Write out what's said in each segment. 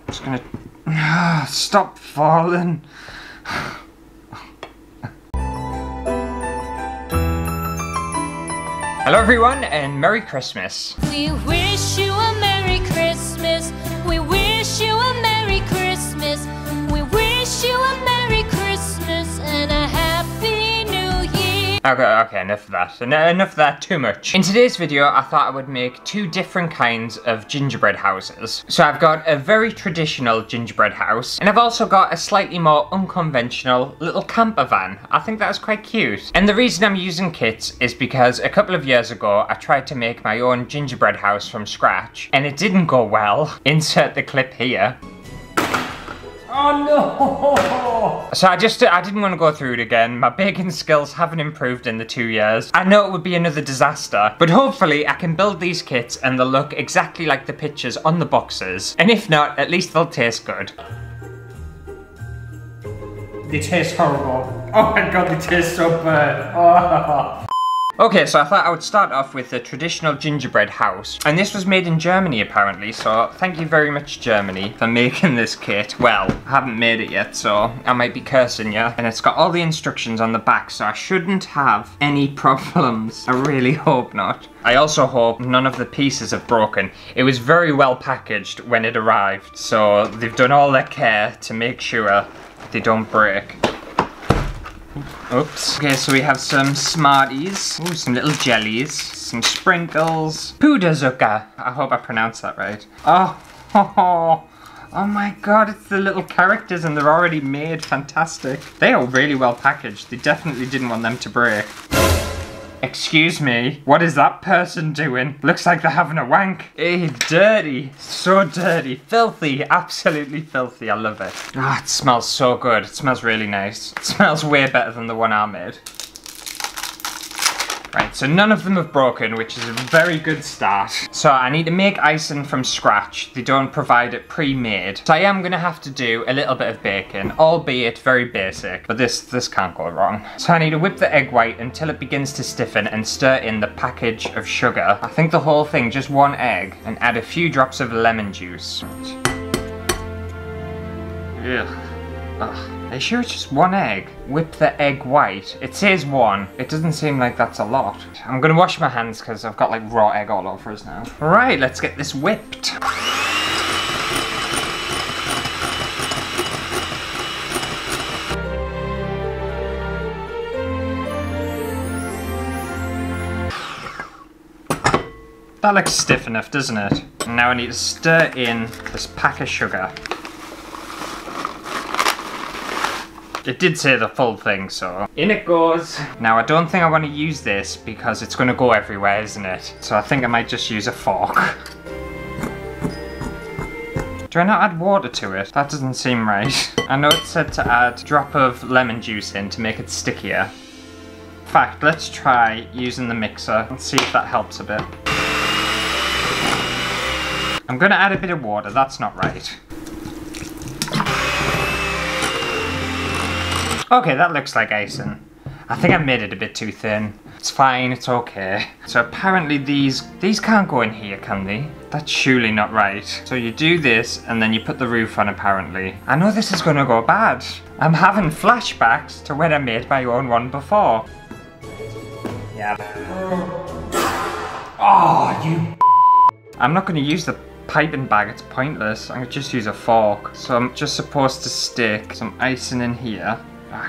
Just gonna... stop falling. Hello everyone and Merry Christmas. We wish you a Merry Christmas. We wish you a Merry Christmas. We wish you a Merry Christmas and a Happy New Year. Okay, enough of that. Enough of that, too much. In today's video, I thought I would make two different kinds of gingerbread houses. So I've got a very traditional gingerbread house, and I've also got a slightly more unconventional little camper van. I think that was quite cute. And the reason I'm using kits is because a couple of years ago, I tried to make my own gingerbread house from scratch, and it didn't go well. Insert the clip here. Oh no! So I didn't want to go through it again. My baking skills haven't improved in the 2 years. I know it would be another disaster, but hopefully I can build these kits and they'll look exactly like the pictures on the boxes. And if not, at least they'll taste good. They taste horrible. Oh my god, they taste so bad. Oh. Okay, so I thought I would start off with the traditional gingerbread house. And this was made in Germany, apparently, so thank you very much, Germany, for making this kit. Well, I haven't made it yet, so I might be cursing you. And it's got all the instructions on the back, so I shouldn't have any problems. I really hope not. I also hope none of the pieces have broken. It was very well packaged when it arrived, so they've done all their care to make sure they don't break. Oops. Okay, so we have some Smarties. Ooh, some little jellies. Some sprinkles. Puderzucker. I hope I pronounced that right. Oh my god, it's the little characters and they're already made. Fantastic. They are really well packaged. They definitely didn't want them to break. Excuse me, what is that person doing? Looks like they're having a wank. Eh, dirty. So dirty. Filthy. Absolutely filthy. I love it. Ah, it smells so good. It smells really nice. It smells way better than the one I made. Right, so none of them have broken, which is a very good start. So I need to make icing from scratch. They don't provide it pre-made. So I am gonna have to do a little bit of baking, albeit very basic, but this can't go wrong. So I need to whip the egg white until it begins to stiffen and stir in the package of sugar. I think the whole thing, just one egg, and add a few drops of lemon juice. Ugh. Ugh. Are you sure it's just one egg? Whip the egg white. It says one. It doesn't seem like that's a lot. I'm gonna wash my hands because I've got like raw egg all over us now. Right, let's get this whipped. That looks stiff enough, doesn't it? And now I need to stir in this pack of sugar. It did say the full thing, so in it goes. Now I don't think I want to use this because it's going to go everywhere, isn't it? So I think I might just use a fork. Do I not add water to it? That doesn't seem right. I know it said to add a drop of lemon juice in to make it stickier. In fact, let's try using the mixer and see if that helps a bit. I'm going to add a bit of water, that's not right. Okay, that looks like icing. I think I made it a bit too thin. It's fine, it's okay. So apparently these can't go in here, can they? That's surely not right. So you do this and then you put the roof on apparently. I know this is gonna go bad. I'm having flashbacks to when I made my own one before. Yeah. Oh, you. I'm not gonna use the piping bag, it's pointless. I'm gonna just use a fork. So I'm just supposed to stick some icing in here.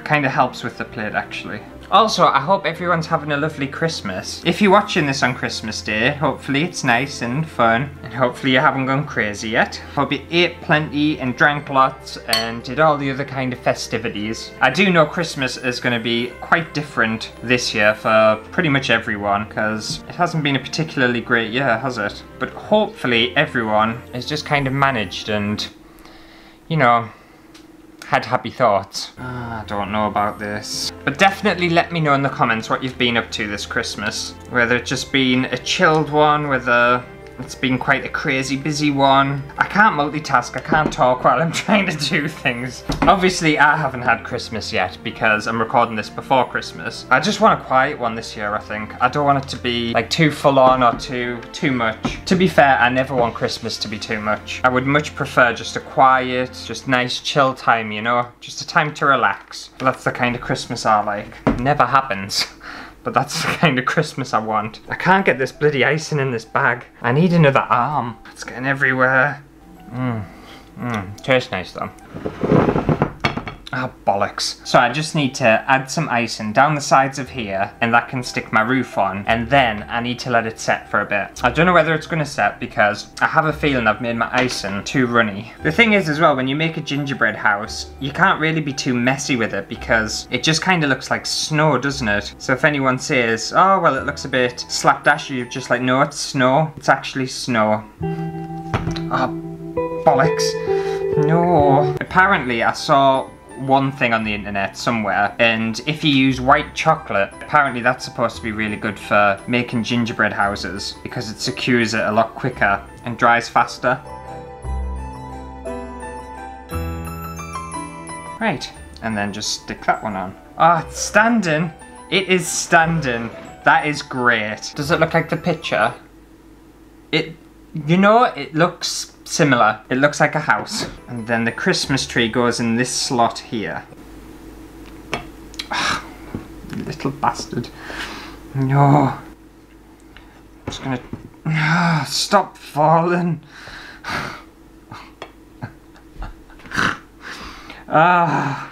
Kind of helps with the plate actually. Also, I hope everyone's having a lovely Christmas. If you're watching this on Christmas Day, hopefully it's nice and fun. And hopefully you haven't gone crazy yet. Hope you ate plenty and drank lots and did all the other kind of festivities. I do know Christmas is going to be quite different this year for pretty much everyone, because it hasn't been a particularly great year, has it? But hopefully everyone has just kind of managed and, you know, had happy thoughts. I don't know about this. But definitely let me know in the comments what you've been up to this Christmas. Whether it's just been a chilled one with a It's been quite a crazy busy one. I can't multitask, I can't talk while I'm trying to do things. Obviously I haven't had Christmas yet because I'm recording this before Christmas. I just want a quiet one this year, I think. I don't want it to be like too full on or too much. To be fair, I never want Christmas to be too much. I would much prefer just a quiet, just nice chill time, you know? Just a time to relax. That's the kind of Christmas I like. It never happens. But that's the kind of Christmas I want. I can't get this bloody icing in this bag. I need another arm. It's getting everywhere. Tastes nice though. Ah, bollocks. So I just need to add some icing down the sides of here, and that can stick my roof on, and then I need to let it set for a bit. I don't know whether it's going to set because I have a feeling I've made my icing too runny. The thing is as well, when you make a gingerbread house, you can't really be too messy with it because it just kind of looks like snow, doesn't it? So if anyone says, oh well, it looks a bit slapdash, you're just like, no, it's snow. It's actually snow. Ah, bollocks. No. Apparently I saw one thing on the internet somewhere, and if you use white chocolate, apparently that's supposed to be really good for making gingerbread houses because it secures it a lot quicker and dries faster. Right, and then just stick that one on. Ah, it's standing. It is standing. That is great. Does it look like the picture? You know, it looks similar. It looks like a house. And then the Christmas tree goes in this slot here. Ah, little bastard. No. I'm just gonna... stop falling.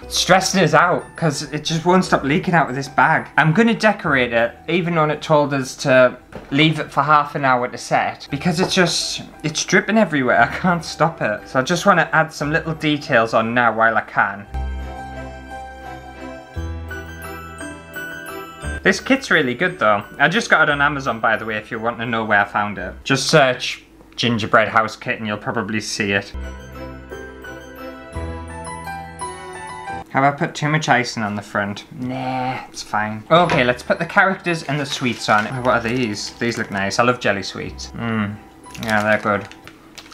Stressing us out because it just won't stop leaking out of this bag. I'm gonna decorate it, even though it told us to leave it for half an hour to set, because it's dripping everywhere. I can't stop it. So I just want to add some little details on now while I can. This kit's really good though. I just got it on Amazon, by the way, if you want to know where I found it. Just search gingerbread house kit and you'll probably see it. Have I put too much icing on the front? Nah, it's fine. Okay, let's put the characters and the sweets on. What are these? These look nice. I love jelly sweets. Yeah, they're good.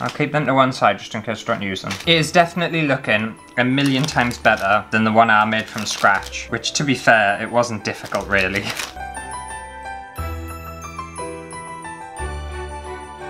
I'll keep them to one side just in case I don't use them. It is definitely looking a million times better than the one I made from scratch, which, to be fair, it wasn't difficult really.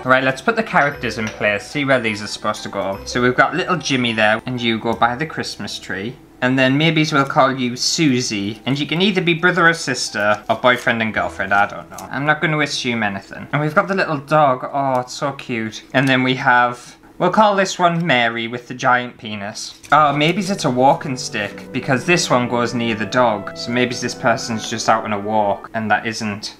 Right, let's put the characters in place, see where these are supposed to go. So we've got little Jimmy there, and you go by the Christmas tree. And then maybe we'll call you Susie, and you can either be brother or sister, or boyfriend and girlfriend, I don't know. I'm not going to assume anything. And we've got the little dog, oh, it's so cute. And then we have, we'll call this one Mary with the giant penis. Oh, maybe it's a walking stick, because this one goes near the dog. So maybe this person's just out on a walk, and that isn't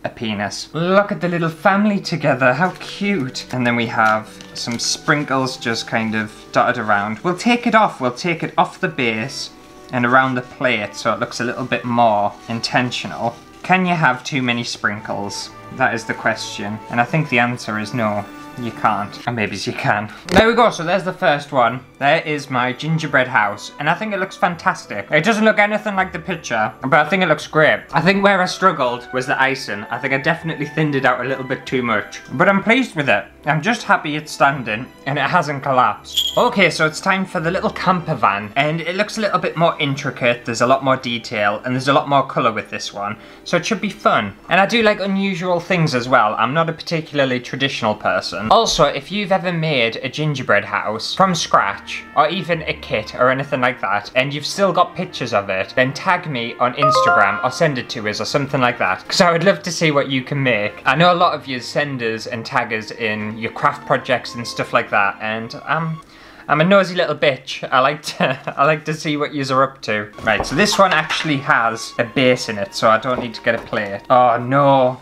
a penis. Look at the little family together, how cute. And then we have some sprinkles just kind of dotted around. We'll take it off the base and around the plate so it looks a little bit more intentional. Can you have too many sprinkles? That is the question. And I think the answer is no. You can't. Or maybe you can. There we go, so there's the first one. There is my gingerbread house, and I think it looks fantastic. It doesn't look anything like the picture, but I think it looks great. I think where I struggled was the icing. I think I definitely thinned it out a little bit too much. But I'm pleased with it. I'm just happy it's standing, and it hasn't collapsed. Okay, so it's time for the little camper van, and it looks a little bit more intricate. There's a lot more detail, and there's a lot more colour with this one. So it should be fun. And I do like unusual things as well. I'm not a particularly traditional person. Also, if you've ever made a gingerbread house from scratch, or even a kit or anything like that, and you've still got pictures of it, then tag me on Instagram or send it to us or something like that, because I would love to see what you can make. I know a lot of you send us and tag us in your craft projects and stuff like that, and I'm a nosy little bitch. I like to see what yous are up to. Right, so this one actually has a base in it, so I don't need to get a plate. Oh no.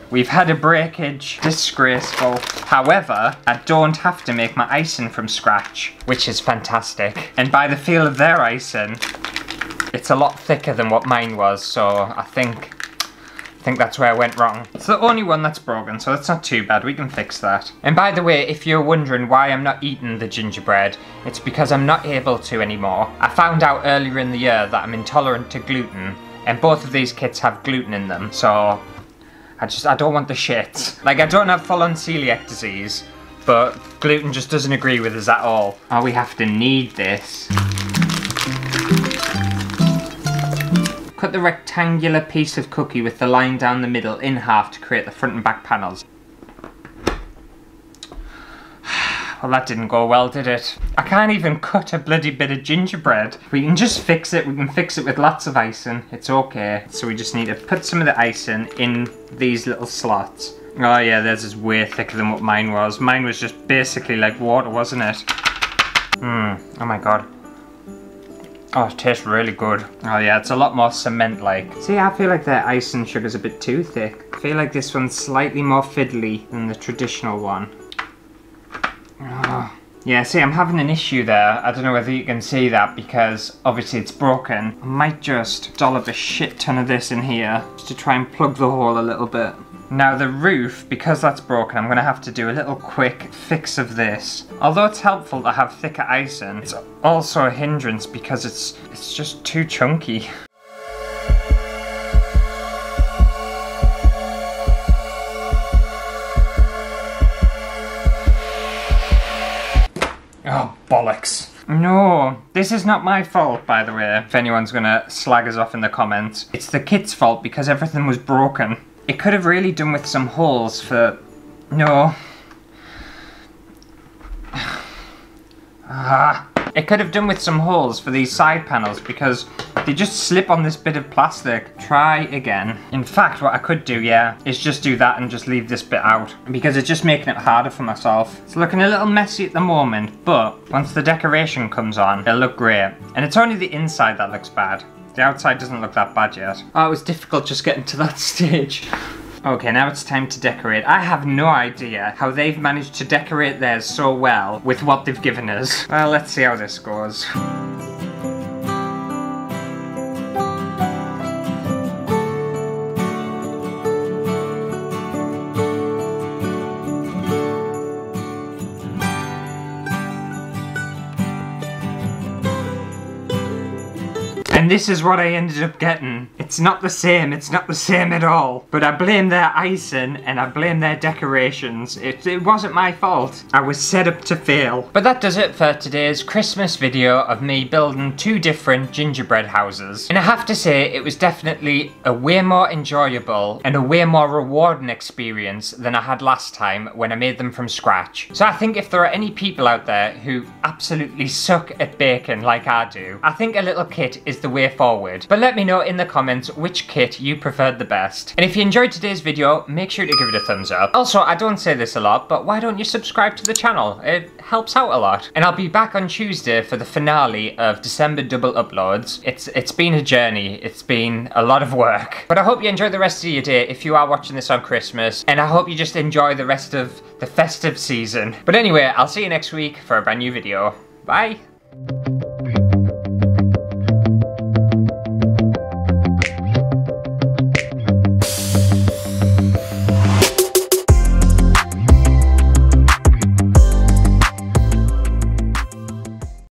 We've had a breakage. Disgraceful. However, I don't have to make my icing from scratch, which is fantastic. And by the feel of their icing, it's a lot thicker than what mine was, so I think that's where I went wrong. It's the only one that's broken, so that's not too bad. We can fix that. And by the way, if you're wondering why I'm not eating the gingerbread, it's because I'm not able to anymore. I found out earlier in the year that I'm intolerant to gluten, and both of these kits have gluten in them, so I don't want the shit. Like, I don't have full-on celiac disease, but gluten just doesn't agree with us at all. Oh, we have to knead this. Cut the rectangular piece of cookie with the line down the middle in half to create the front and back panels. Well, that didn't go well, did it? I can't even cut a bloody bit of gingerbread. We can just fix it. We can fix it with lots of icing. It's okay. So we just need to put some of the icing in these little slots. Oh yeah, theirs is way thicker than what mine was. Mine was just basically like water, wasn't it? Oh my god. Oh, it tastes really good. Oh yeah, it's a lot more cement-like. See, I feel like the icing sugar's a bit too thick. I feel like this one's slightly more fiddly than the traditional one. Oh. Yeah, see, I'm having an issue there. I don't know whether you can see that because obviously it's broken. I might just dollop a shit ton of this in here just to try and plug the hole a little bit. Now the roof, because that's broken, I'm going to have to do a little quick fix of this. Although it's helpful to have thicker icing, it's also a hindrance because it's just too chunky. Oh, bollocks. No, this is not my fault, by the way, if anyone's gonna slag us off in the comments. It's the kit's fault because everything was broken. It could have really done with some holes for... No. It could have done with some holes for these side panels because they just slip on this bit of plastic. Try again. In fact, what I could do, yeah, is just do that and just leave this bit out because it's just making it harder for myself. It's looking a little messy at the moment, but once the decoration comes on, it'll look great. And it's only the inside that looks bad. The outside doesn't look that bad yet. Oh, it was difficult just getting to that stage. Okay, now it's time to decorate. I have no idea how they've managed to decorate theirs so well with what they've given us. Well, let's see how this goes. And this is what I ended up getting. It's not the same at all. But I blame their icing and I blame their decorations. It wasn't my fault. I was set up to fail. But that does it for today's Christmas video of me building 2 different gingerbread houses. And I have to say, it was definitely a way more enjoyable and a way more rewarding experience than I had last time when I made them from scratch. So I think if there are any people out there who absolutely suck at baking like I do, I think a little kit is the way forward. But let me know in the comments which kit you preferred the best. And if you enjoyed today's video, make sure to give it a thumbs up. Also, I don't say this a lot, but why don't you subscribe to the channel? It helps out a lot. And I'll be back on Tuesday for the finale of December double uploads. It's been a journey. It's been a lot of work. But I hope you enjoy the rest of your day if you are watching this on Christmas. And I hope you just enjoy the rest of the festive season. But anyway, I'll see you next week for a brand new video. Bye!